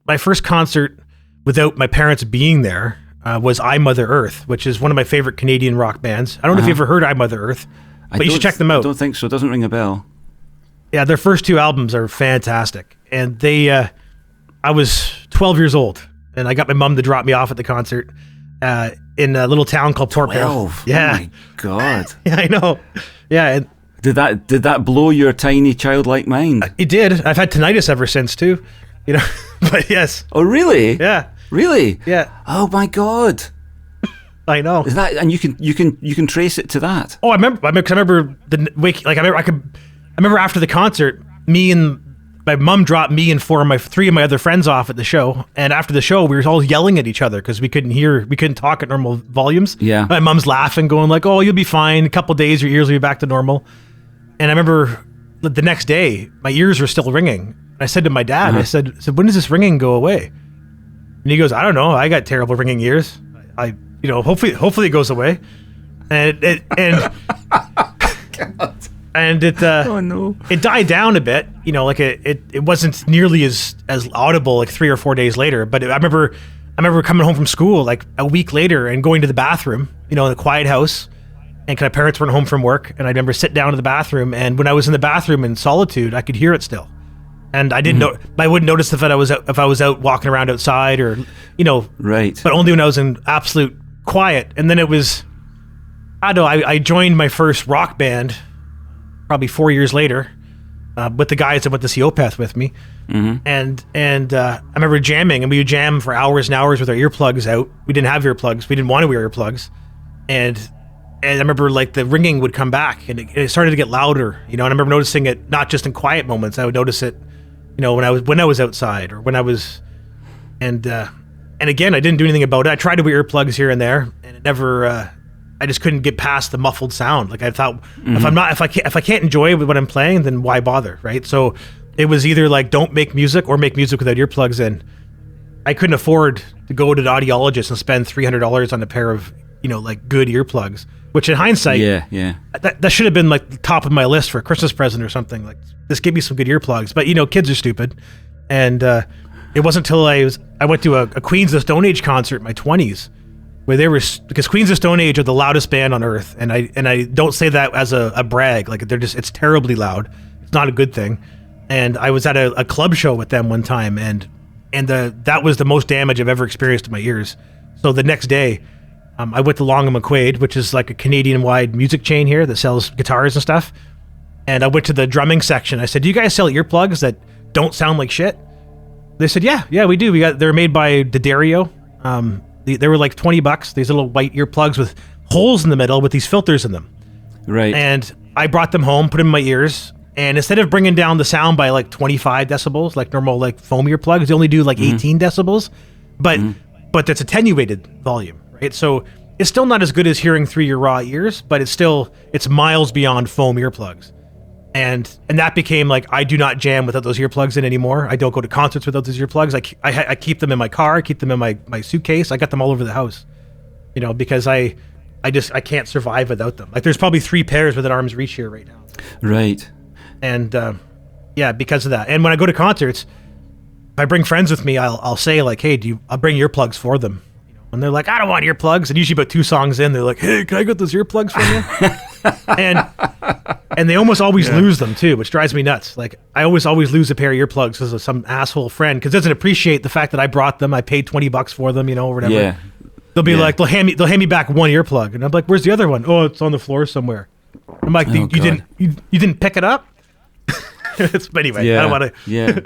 my first concert without my parents being there was I, Mother Earth, which is one of my favorite Canadian rock bands. I don't know if you ever heard I, Mother Earth, but you should check them out. I don't think so. It doesn't ring a bell. Yeah, their first 2 albums are fantastic. And I was 12 years old, and I got my mom to drop me off at the concert in a little town called Port Perry. Yeah. Oh my God. Yeah, I know. Yeah. And did that blow your tiny childlike mind? It did. I've had tinnitus ever since too, but yes. Oh, really? Yeah. Really? Yeah. Oh my God. I know. Is that, and you can trace it to that? Oh, I remember the wake. Like I remember after the concert, me and my mom dropped me and three of my other friends off at the show. And after the show, we were all yelling at each other because we couldn't talk at normal volumes. Yeah. My mom's laughing, going like, "Oh, you'll be fine. A couple of days, your ears will be back to normal." And I remember the next day, my ears were still ringing. I said to my dad, I said, "When does this ringing go away?" And he goes, "I don't know. I got terrible ringing ears. Hopefully it goes away." And oh no, it died down a bit. It wasn't nearly as audible like 3 or 4 days later. But I remember coming home from school like a week later and going to the bathroom, in a quiet house. And my parents weren't home from work, and I remember sit down to the bathroom, and when I was in the bathroom in solitude, I could hear it still. And I didn't know. I wouldn't notice if I was out walking around outside or, Right. But only when I was in absolute quiet. And then it was, I don't know. I joined my first rock band probably 4 years later with the guys that went to see Opeth with me. Mm-hmm. And I remember jamming, and we would jam for hours and hours with our earplugs out. We didn't have earplugs. We didn't want to wear earplugs, and I remember like the ringing would come back, and it started to get louder, And I remember noticing it not just in quiet moments. I would notice it, when I was outside or when I was, and again, I didn't do anything about it. I tried to wear earplugs here and there, and it never. I just couldn't get past the muffled sound. Like I thought, if I can't enjoy what I'm playing, then why bother, right? So it was either like don't make music or make music without earplugs in. I couldn't afford to go to the audiologist and spend $300 on a pair of like good earplugs. Which in hindsight, that should have been like the top of my list for a Christmas present or something. Like, just give me some good earplugs. But kids are stupid, and it wasn't until I went to a Queens of Stone Age concert in my 20s, where because Queens of Stone Age are the loudest band on earth, and I don't say that as a brag. Like it's terribly loud. It's not a good thing. And I was at a club show with them one time, and that was the most damage I've ever experienced in my ears. So the next day, I went to Long & McQuaid, which is like a Canadian-wide music chain here that sells guitars and stuff. And I went to the drumming section. I said, "Do you guys sell earplugs that don't sound like shit?" They said, "Yeah, we do. They're made by D'Addario. They were like $20. These little white earplugs with holes in the middle with these filters in them." Right. And I brought them home, put them in my ears, and instead of bringing down the sound by like 25 decibels, like normal like foam earplugs, they only do like 18 decibels, but that's attenuated volume. Right, so it's still not as good as hearing through your raw ears, but it's miles beyond foam earplugs, and that became like I do not jam without those earplugs in anymore. I don't go to concerts without those earplugs. I keep them in my car, I keep them in my suitcase. I got them all over the house, because I can't survive without them. Like there's probably 3 pairs within arm's reach here right now. Right, and because of that. And when I go to concerts, if I bring friends with me, I'll say like, "Hey, I'll bring earplugs for them." And they're like, "I don't want earplugs." And usually about 2 songs in, they're like, "Hey, can I get those earplugs from you?" and they almost always lose them too, which drives me nuts. Like I always lose a pair of earplugs because of some asshole friend because doesn't appreciate the fact that I brought them. I paid $20 for them, or whatever. Yeah. They'll be like, they'll hand me back one earplug, and I'm like, "Where's the other one?" "Oh, it's on the floor somewhere." I'm like, you didn't pick it up? But anyway, I don't want to. Yeah.